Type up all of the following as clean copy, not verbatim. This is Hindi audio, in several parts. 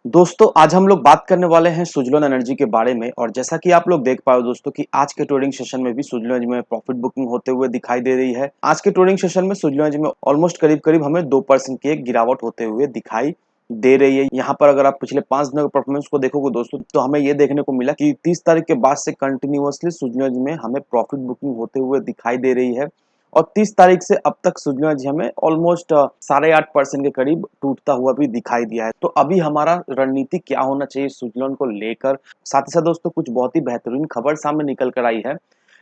दोस्तों आज हम लोग बात करने वाले हैं सुजलोन एनर्जी के बारे में। और जैसा कि आप लोग देख पाए हो दोस्तों कि आज के ट्रेडिंग सेशन में भी सुजलोन एनर्जी में प्रॉफिट बुकिंग होते हुए दिखाई दे रही है। आज के ट्रेडिंग सेशन में सुजलोन एनर्जी में ऑलमोस्ट करीब करीब हमें 2% की एक गिरावट होते हुए दिखाई दे रही है। यहाँ पर अगर आप पिछले 5 दिनों के परफॉर्मेंस को देखोगे दोस्तों तो हमें ये देखने को मिला कि 30 तारीख के बाद से कंटिन्यूअसली सुजलोन एनर्जी में हमें प्रॉफिट बुकिंग होते हुए दिखाई दे रही है। और 30 तारीख से अब तक सुजलोन एनर्जी हमें ऑलमोस्ट 8.5% के करीब टूटता हुआ भी दिखाई दिया है। तो अभी हमारा रणनीति क्या होना चाहिए सुजलोन को लेकर, साथ ही साथ दोस्तों कुछ बहुत ही बेहतरीन खबर सामने निकल कर आई है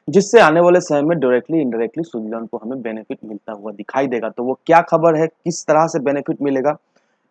जिससे आने वाले समय में डायरेक्टली इनडायरेक्टली सुजलोन को हमें बेनिफिट मिलता हुआ दिखाई देगा। तो वो क्या खबर है, किस तरह से बेनिफिट मिलेगा,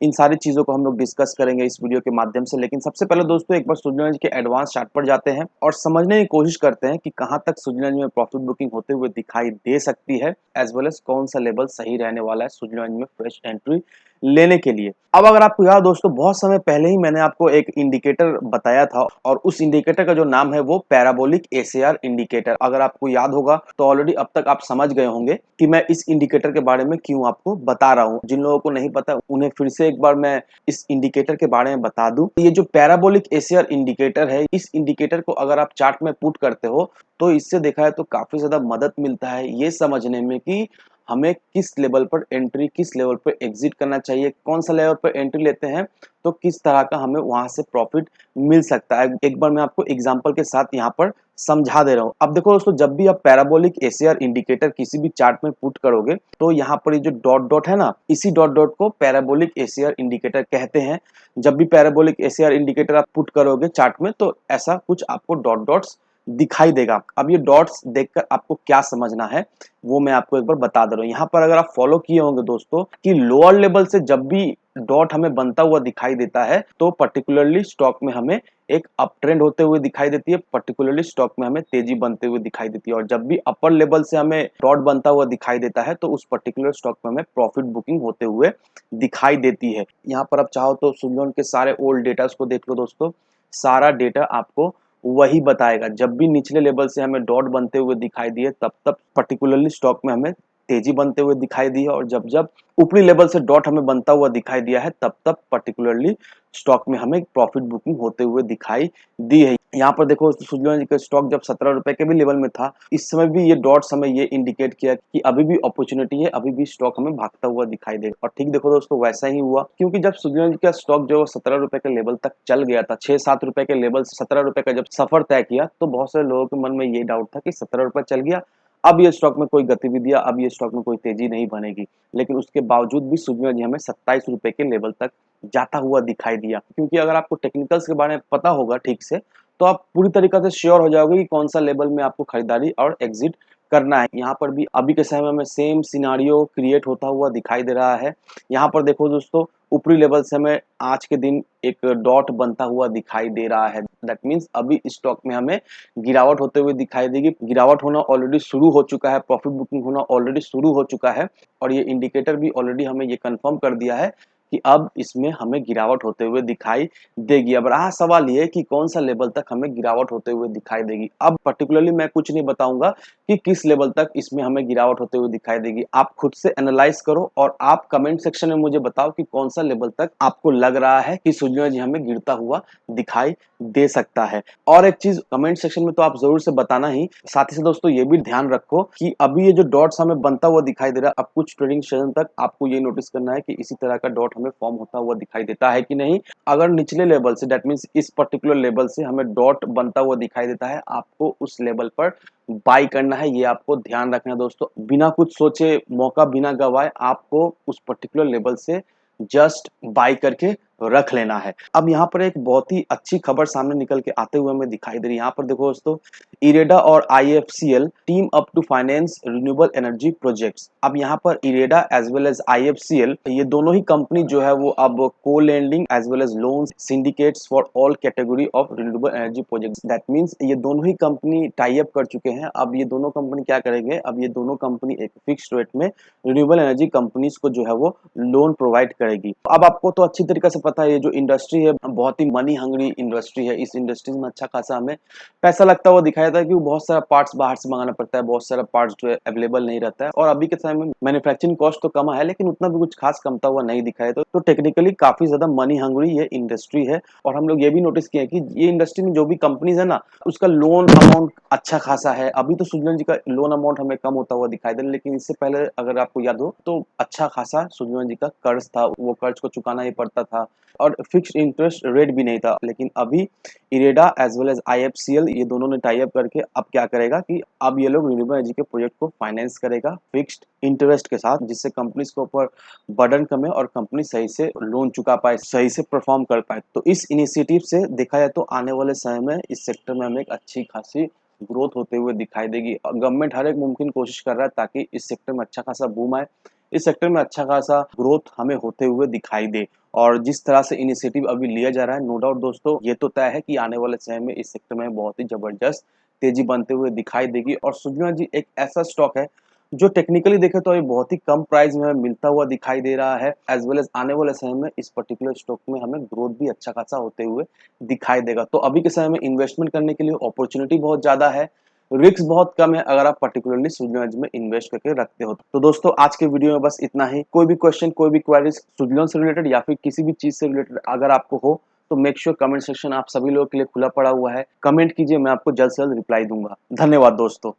इन सारी चीजों को हम लोग डिस्कस करेंगे इस वीडियो के माध्यम से। लेकिन सबसे पहले दोस्तों एक बार सुजलोन एनर्जी के एडवांस चार्ट पर जाते हैं और समझने की कोशिश करते हैं कि कहां तक सुजलोन एनर्जी में प्रॉफिट बुकिंग होते हुए दिखाई दे सकती है, एज वेल एज कौन सा लेवल सही रहने वाला है सुजलोन एनर्जी में फ्रेश एंट्री लेने के लिए। अब अगर आपको याद दोस्तों बहुत समय पहले ही मैंने आपको एक इंडिकेटर बताया था और उस इंडिकेटर का जो नाम है वो पैराबोलिक एसीआर इंडिकेटर। अगर आपको याद होगा तो ऑलरेडी अब तक आप समझ गए होंगे कि मैं इस इंडिकेटर के बारे में क्यों आपको बता रहा हूं। जिन लोगों को नहीं पता उन्हें फिर से एक बार मैं इस इंडिकेटर के बारे में बता दूं। ये जो पैराबोलिक एसीआर इंडिकेटर है, इस इंडिकेटर को अगर आप चार्ट में पुट करते हो तो इससे देखा है तो काफी ज्यादा मदद मिलता है ये समझने में कि हमें किस लेवल पर एंट्री, किस लेवल पर एग्जिट करना चाहिए, कौन सा लेवल पर एंट्री लेते हैं तो किस तरह का हमें वहां से प्रॉफिट मिल सकता है। एक बार मैं आपको एग्जांपल के साथ यहाँ पर समझा दे रहा हूँ। अब देखो दोस्तों जब भी आप पैराबोलिक एसीआर इंडिकेटर किसी भी चार्ट में पुट करोगे तो यहाँ पर ये जो डॉट डॉट है ना, इसी डॉट डॉट को पैराबोलिक एसीआर इंडिकेटर कहते हैं। जब भी पैराबोलिक एसीआर इंडिकेटर आप पुट करोगे चार्ट में तो ऐसा कुछ आपको डॉट डॉट्स दिखाई देगा। अब ये डॉट्स देखकर आपको क्या समझना है वो मैं आपको एक बार बता दे रहा हूँ। यहाँ पर अगर आप फॉलो किए होंगे दोस्तों कि लोअर लेवल से जब भी डॉट हमें बनता हुआ दिखाई देता है तो पर्टिकुलरली स्टॉक में हमें एक अप ट्रेंड होते हुए दिखाई देती है, पर्टिकुलरली स्टॉक में हमें तेजी बनते हुए दिखाई देती है। और जब भी अपर लेवल से हमें डॉट बनता हुआ दिखाई देता है तो उस पर्टिकुलर स्टॉक में हमें प्रॉफिट बुकिंग होते हुए दिखाई देती है। यहाँ पर आप चाहो तो सुजलोन के सारे ओल्ड डेटा को देख लो दोस्तों, सारा डेटा आपको वही बताएगा। जब भी निचले लेवल से हमें डॉट बनते हुए दिखाई दिए तब तब पर्टिकुलरली स्टॉक में हमें तेजी बनते हुए दिखाई दी है, और जब जब ऊपरी लेवल से डॉट हमें बनता हुआ दिखाई दिया है तब तब पर्टिकुलरली स्टॉक में हमें प्रॉफिट बुकिंग होते हुए दिखाई दी है। यहाँ पर देखो सुजलोन का स्टॉक जब 17 रुपए के भी लेवल में था, इस समय भी ये डॉट्स हमें ये इंडिकेट किया कि अभी भी अपॉर्चुनिटी है, अभी भी स्टॉक हमें भागता हुआ दिखाई देगा। और ठीक देखो दोस्तों वैसा ही हुआ, क्योंकि जब सुजलोन का स्टॉक जो 17 रुपए के लेवल तक चल गया था, 6-7 रुपए के लेवल से 17 रुपए का जब सफर तय किया तो बहुत सारे लोगों के मन में ये डाउट था कि 17 रुपए चल गया, अब ये स्टॉक में कोई गतिविधियां, अब ये स्टॉक में कोई तेजी नहीं बनेगी। लेकिन उसके बावजूद भी सुजलोन जी हमें 27 रुपए के लेवल तक जाता हुआ दिखाई दिया। क्योंकि अगर आपको टेक्निकल्स के बारे में पता होगा ठीक से तो आप पूरी तरीके से श्योर हो जाओगे कि कौन सा लेवल में आपको खरीदारी और एग्जिट करना है। यहाँ पर भी अभी के समय में सेम सिनारियो क्रिएट होता हुआ दिखाई दे रहा है। यहाँ पर देखो दोस्तों ऊपरी लेवल से हमें आज के दिन एक डॉट बनता हुआ दिखाई दे रहा है। दैट मीन्स अभी स्टॉक में हमें गिरावट होते हुए दिखाई देगी। गिरावट होना ऑलरेडी शुरू हो चुका है, प्रॉफिट बुकिंग होना ऑलरेडी शुरू हो चुका है, और ये इंडिकेटर भी ऑलरेडी हमें ये कंफर्म कर दिया है कि अब इसमें हमें गिरावट होते हुए दिखाई देगी। अब रहा सवाल ये कि कौन सा लेवल तक हमें गिरावट होते हुए दिखाई देगी। अब पर्टिकुलरली मैं कुछ नहीं बताऊंगा कि किस लेवल तक इसमें हमें गिरावट होते हुए दिखाई देगी। आप खुद से एनालाइज करो और आप कमेंट सेक्शन में मुझे बताओ कि कौन सा लेवल तक आपको लग रहा है कि सुजलोन जी हमें गिरता हुआ दिखाई दे सकता है। और एक चीज कमेंट सेक्शन में तो आप जरूर से बताना ही, साथ ही साथ दोस्तों ये भी ध्यान रखो कि अभी ये जो डॉट्स हमें बनता हुआ दिखाई दे रहा है, अब कुछ ट्रेडिंग सेशन तक आपको ये नोटिस करना है कि इसी तरह का डॉट हमें फॉर्म होता हुआ दिखाई देता है कि नहीं। अगर निचले लेवल से, दैट मीन्स इस पर्टिकुलर लेवल से हमें डॉट बनता हुआ दिखाई देता है, आपको उस लेवल पर बाई करना है। ये आपको ध्यान रखना है दोस्तों, बिना कुछ सोचे, मौका बिना गवाए आपको उस पर्टिकुलर लेवल से जस्ट बाई करके रख लेना है। अब यहाँ पर एक बहुत ही अच्छी खबर सामने निकल के आते हुए हमें दिखाई दे रही है। यहाँ पर देखो दोस्तों इरेडा और IFCL team up to finance renewable energy projects. अब यहाँ पर IREDA as well as IFCL ये दोनों ही कंपनी जो है वो अब को lending as well as loan syndicates for all category of renewable energy projects. That means ये दोनों ही कंपनी टाई अप कर चुके हैं। अब ये दोनों कंपनी क्या करेंगे, अब ये दोनों कंपनी एक फिक्स्ड रेट में रिन्यूएबल एनर्जी कंपनीज को जो है वो लोन प्रोवाइड करेगी। अब आपको तो अच्छी तरीके से पता है ये जो इंडस्ट्री है बहुत ही मनी हंग्री इंडस्ट्री है। इस इंडस्ट्री में अच्छा खासा हमें पैसा लगता हुआ दिखाया था, क्योंकि बहुत सारा पार्ट्स बाहर से मंगाना पड़ता है, बहुत सारा पार्ट्स जो है अवेलेबल नहीं रहता है। और अभी के समय में मैन्युफैक्चरिंग कॉस्ट तो कम है, लेकिन उतना भी कुछ खास कमता हुआ नहीं दिखाया। तो टेक्निकली काफी ज्यादा मनी हंग्री ये इंडस्ट्री है। और हम लोग ये भी नोटिस किए कि ये इंडस्ट्री में जो भी कंपनीज है ना, उसका लोन अमाउंट अच्छा खासा है। अभी तो सुजलन जी का लोन अमाउंट हमें कम होता हुआ दिखाई दे, लेकिन इससे पहले अगर आपको याद हो तो अच्छा खासा सुजलन जी का कर्ज था, वो कर्ज को चुकाना ही पड़ता था और फिक्स्ड इंटरेस्ट रेट भी नहीं था। लेकिन अभी IREDA as well as IFCL ये दोनों ने टाई अप करके अब क्या करेगा कि अब ये लोग रिन्यूएबल एनर्जी के प्रोजेक्ट को फाइनेंस करेगा फिक्स्ड इंटरेस्ट के साथ, जिससे कंपनीज के ऊपर बर्डन कम है और कंपनी सही से लोन चुका पाए, सही से परफॉर्म कर पाए। तो इस इनिशिएटिव से देखा जाए तो आने वाले समय में इस सेक्टर में हमें एक अच्छी खासी ग्रोथ होते हुए दिखाई देगी। गवर्नमेंट हर एक मुमकिन कोशिश कर रहा है ताकि इस सेक्टर में अच्छा खासा बूम आए, इस सेक्टर में अच्छा खासा ग्रोथ हमें होते हुए दिखाई दे। और जिस तरह से इनिशिएटिव अभी लिया जा रहा है, नो डाउट दोस्तों ये तो तय है कि आने वाले समय में इस सेक्टर में बहुत ही जबरदस्त तेजी बनते हुए दिखाई देगी। और सुजला जी एक ऐसा स्टॉक है जो टेक्निकली देखे तो ये बहुत ही कम प्राइस में मिलता हुआ दिखाई दे रहा है। एज वेल एज आने वाले समय में इस पर्टिकुलर स्टॉक में हमें ग्रोथ भी अच्छा खासा होते हुए दिखाई देगा। तो अभी के समय में इन्वेस्टमेंट करने के लिए अपॉर्चुनिटी बहुत ज्यादा है, रिस्क बहुत कम है अगर आप पर्टिकुलरली सुजलॉन्स में इन्वेस्ट करके रखते हो। तो दोस्तों आज के वीडियो में बस इतना ही। कोई भी क्वेश्चन, कोई भी क्वेरीज सुजलॉन से रिलेटेड या फिर किसी भी चीज से रिलेटेड अगर आपको हो तो मेक श्योर कमेंट सेक्शन आप सभी लोगों के लिए खुला पड़ा हुआ है। कमेंट कीजिए, मैं आपको जल्द से जल्द रिप्लाई दूंगा। धन्यवाद दोस्तों।